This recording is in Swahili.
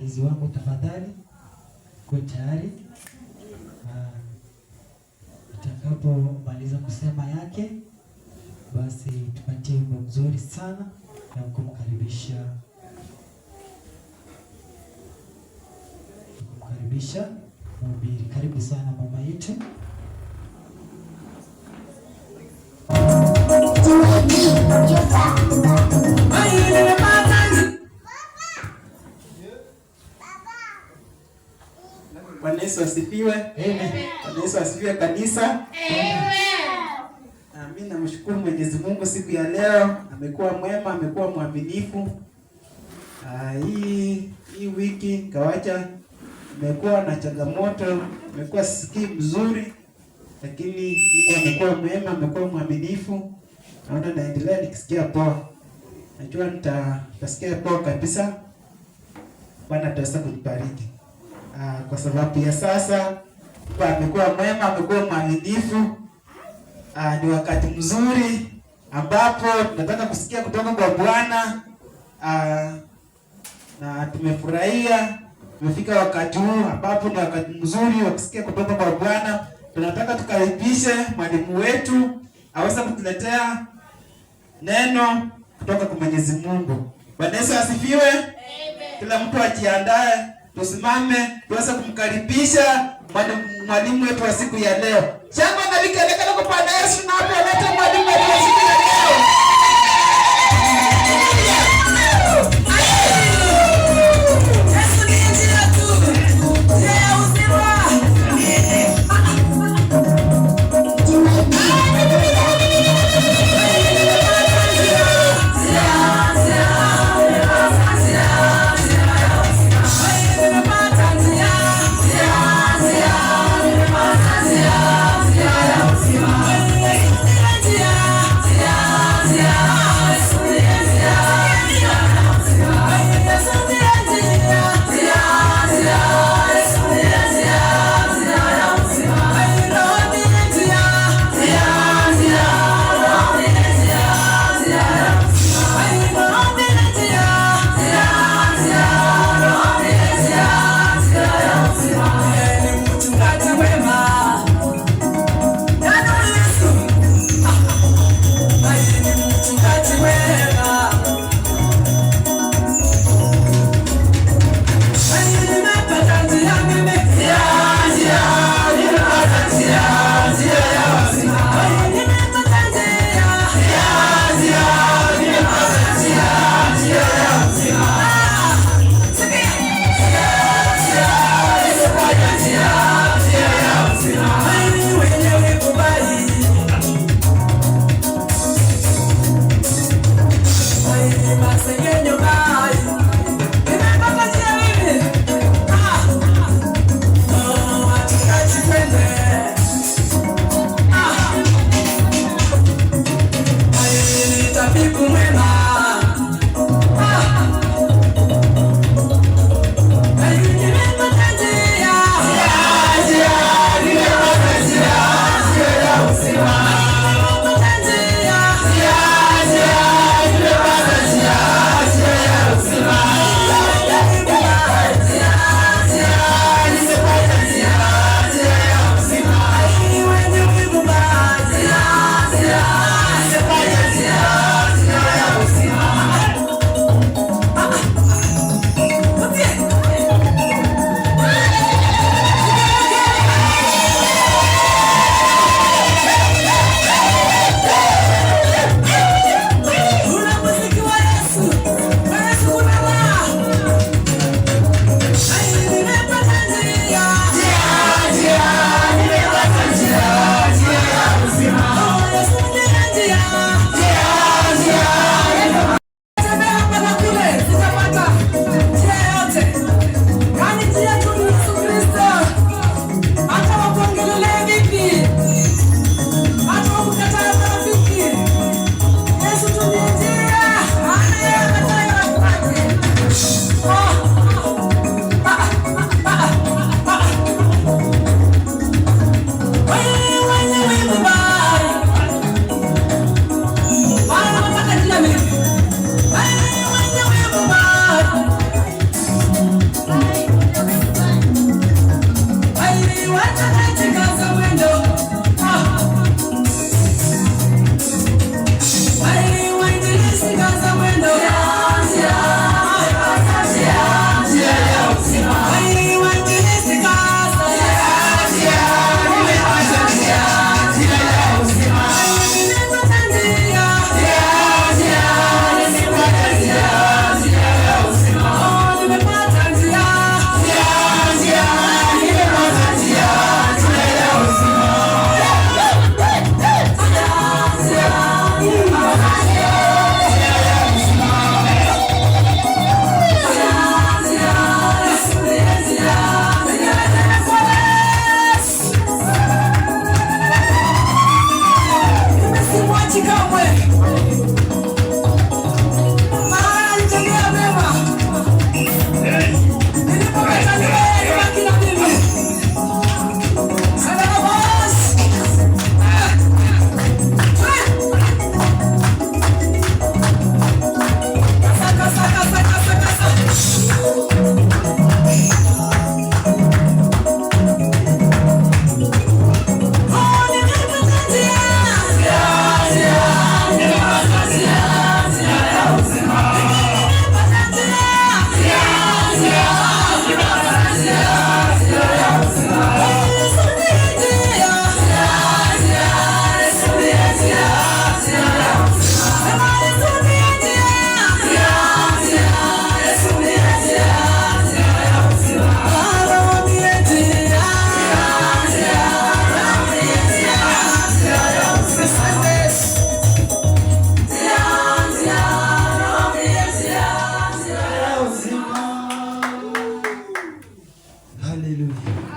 msaidizi wangu tafadhali, kwa tayari. Atakapomaliza kusema yake, basi tupatie wimbo mzuri sana na kumkaribisha mhubiri. Karibu sana mama yetu. Bwana Yesu asifiwe. Amen. Bwana Yesu asifiwe kanisa. Amen. Mimi namshukuru Mwenyezi Mungu siku ya leo, amekuwa mwema, amekuwa mwaminifu. Hii wiki kawacha imekuwa na changamoto, imekuwa sikii mzuri, lakini Mungu amekuwa mwema, amekuwa mwaminifu. Naona naendelea nikisikia poa. Najua nitasikia poa kabisa. Bwana ataweza kunibariki. Kwa sababu ya sasa amekuwa mwema, amekuwa mwaminifu. Ni wakati mzuri ambapo tunataka kusikia kutoka kwa Bwana. Na tumefurahia tumefika wakati huu ambapo ni wakati mzuri wa kusikia kutoka kwa Bwana. Tunataka tukaribishe mwalimu wetu aweze kutuletea neno kutoka kwa Mwenyezi Mungu. Bwana Yesu asifiwe. Amen. Kila mtu ajiandae, tusimame tuweze kumkaribisha mwalimu wetu wa siku ya leo. Shangwe na vigelegele kwa Bwana Yesu na apelete mwalimu wetu wa siku ya leo. Hallelujah.